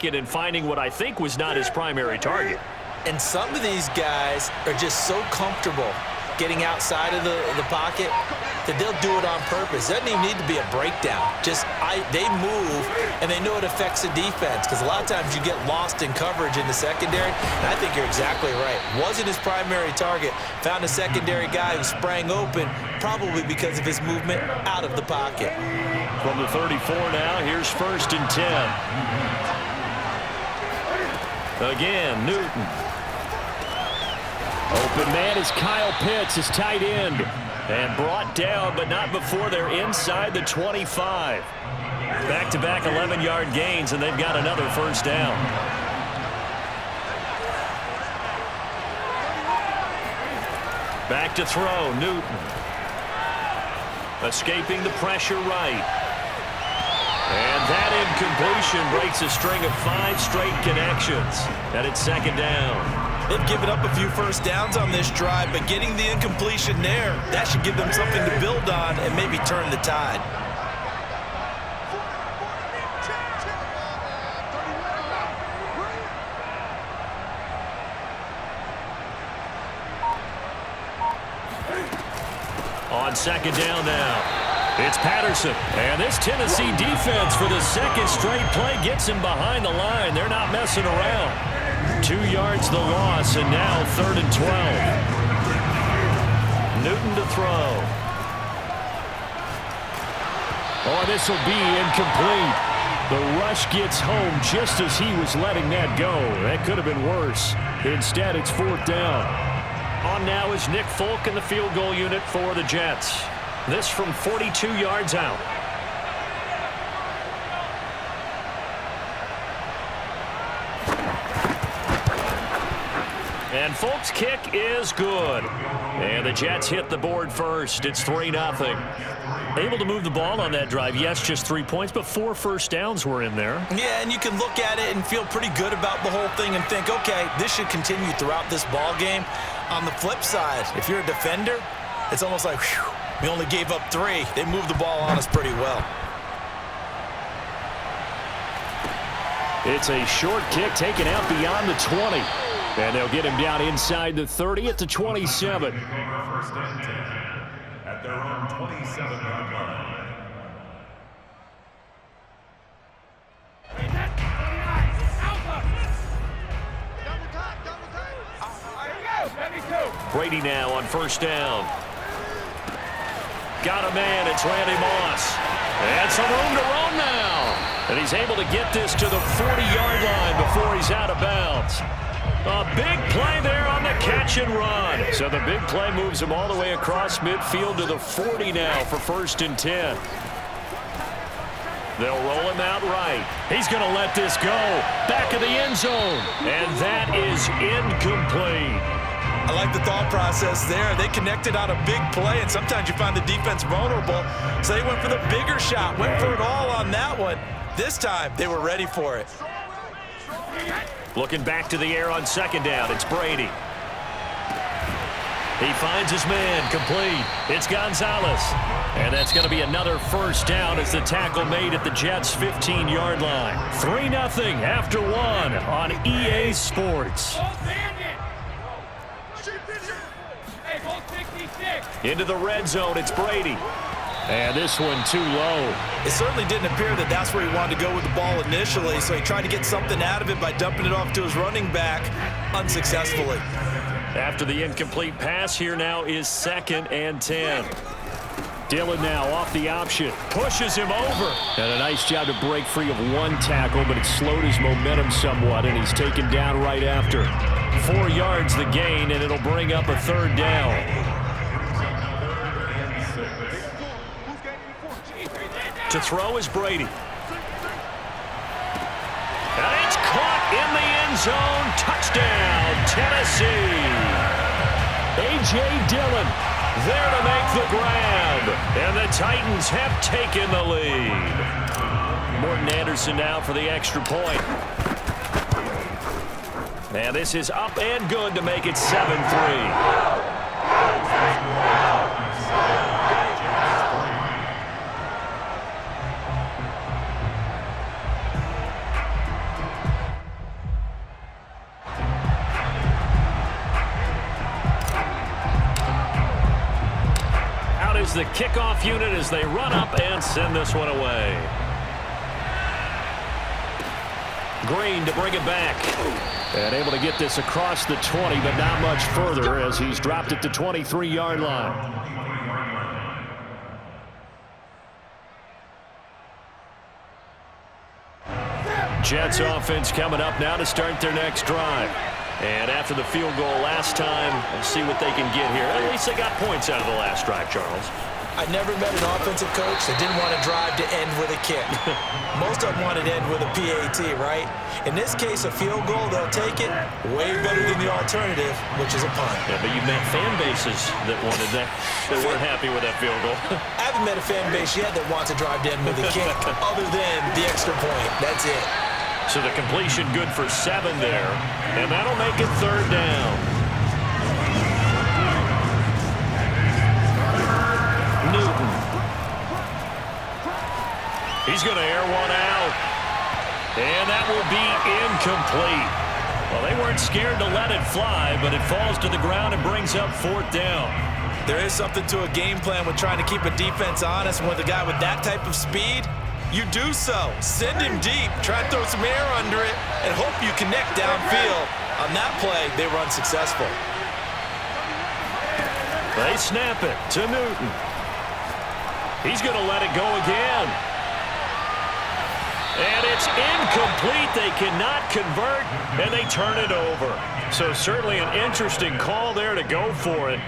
and finding what I think was not his primary target. And some of these guys are just so comfortable getting outside of the pocket that they'll do it on purpose. It doesn't even need to be a breakdown. They move, and they know it affects the defense because a lot of times you get lost in coverage in the secondary, and I think you're exactly right. Wasn't his primary target. Found a secondary guy who sprang open, probably because of his movement out of the pocket. From the 34 now, here's 1st and 10. Again, Newton. Open man is Kyle Pitts, his tight end. And brought down, but not before they're inside the 25. Back-to-back 11-yard gains, and they've got another 1st down. Back to throw, Newton. Escaping the pressure right. And that incompletion breaks a string of 5 straight connections. And it's 2nd down. They've given up a few 1st downs on this drive, but getting the incompletion there, that should give them something to build on and maybe turn the tide. On 2nd down now, it's Patterson. And this Tennessee defense for the 2nd straight play gets him behind the line. They're not messing around. 2 yards the loss, and now 3rd and 12. Newton to throw. Oh, this will be incomplete. The rush gets home just as he was letting that go. That could have been worse. Instead, it's 4th down. On now is Nick Folk in the field goal unit for the Jets. This from 42 yards out. And Folk's kick is good. And the Jets hit the board first. It's 3-0. Able to move the ball on that drive. Yes, just 3 points, but 4 1st downs were in there. Yeah, and you can look at it and feel pretty good about the whole thing and think, okay, this should continue throughout this ball game. On the flip side, if you're a defender, it's almost like, whew, we only gave up 3. They moved the ball on us pretty well. It's a short kick taken out beyond the 20. And they'll get him down inside the 30 at the 27. 1st and 10 at their own 27-yard line. Brady now on 1st down. Got a man, it's Randy Moss. And some room to run now. And he's able to get this to the 40-yard line before he's out of bounds. A big play there on the catch and run. So the big play moves him all the way across midfield to the 40 now for 1st and 10. They'll roll him out right. He's going to let this go. Back of the end zone. And that is incomplete. I like the thought process there. They connected on a big play, and sometimes you find the defense vulnerable. So they went for the bigger shot, went for it all on that one. This time, they were ready for it. Looking back to the air on 2nd down, it's Brady. He finds his man, complete. It's Gonzalez. And that's going to be another 1st down as the tackle made at the Jets' 15-yard line. 3-0 after 1 on EA Sports. Into the red zone, it's Brady. And this one too low. It certainly didn't appear that that's where he wanted to go with the ball initially, so he tried to get something out of it by dumping it off to his running back unsuccessfully. After the incomplete pass, here now is 2nd and 10. Dillon now off the option. Pushes him over. And a nice job to break free of 1 tackle, but it slowed his momentum somewhat, and he's taken down right after. 4 yards the gain, and it'll bring up a 3rd down. To throw is Brady. And it's caught in the end zone. Touchdown, Tennessee. A.J. Dillon there to make the grab. And the Titans have taken the lead. Morton Anderson now for the extra point. And this is up and good to make it 7-3. goes the kickoff unit as they run up and send this one away. Green to bring it back. And able to get this across the 20, but not much further as he's dropped it to 23-yard line. Jets offense coming up now to start their next drive. And after the field goal last time, we'll see what they can get here. At least they got points out of the last drive, Charles. I never met an offensive coach that didn't want to drive to end with a kick. Most of them wanted to end with a PAT, right? In this case, a field goal, they'll take it way better than the alternative, which is a punt. Yeah, but you've met fan bases that wanted that, that weren't happy with that field goal. I haven't met a fan base yet that wants to drive to end with a kick other than the extra point. That's it. So the completion good for 7 there, and that'll make it 3rd down. Newton. He's going to air one out, and that will be incomplete. Well, they weren't scared to let it fly, but it falls to the ground and brings up 4th down. There is something to a game plan with trying to keep a defense honest. With a guy with that type of speed, you do so. Send him deep. Try to throw some air under it and hope you connect downfield. On that play, they run successful. They snap it to Newton. He's going to let it go again. And it's incomplete. They cannot convert, and they turn it over. So certainly an interesting call there to go for it.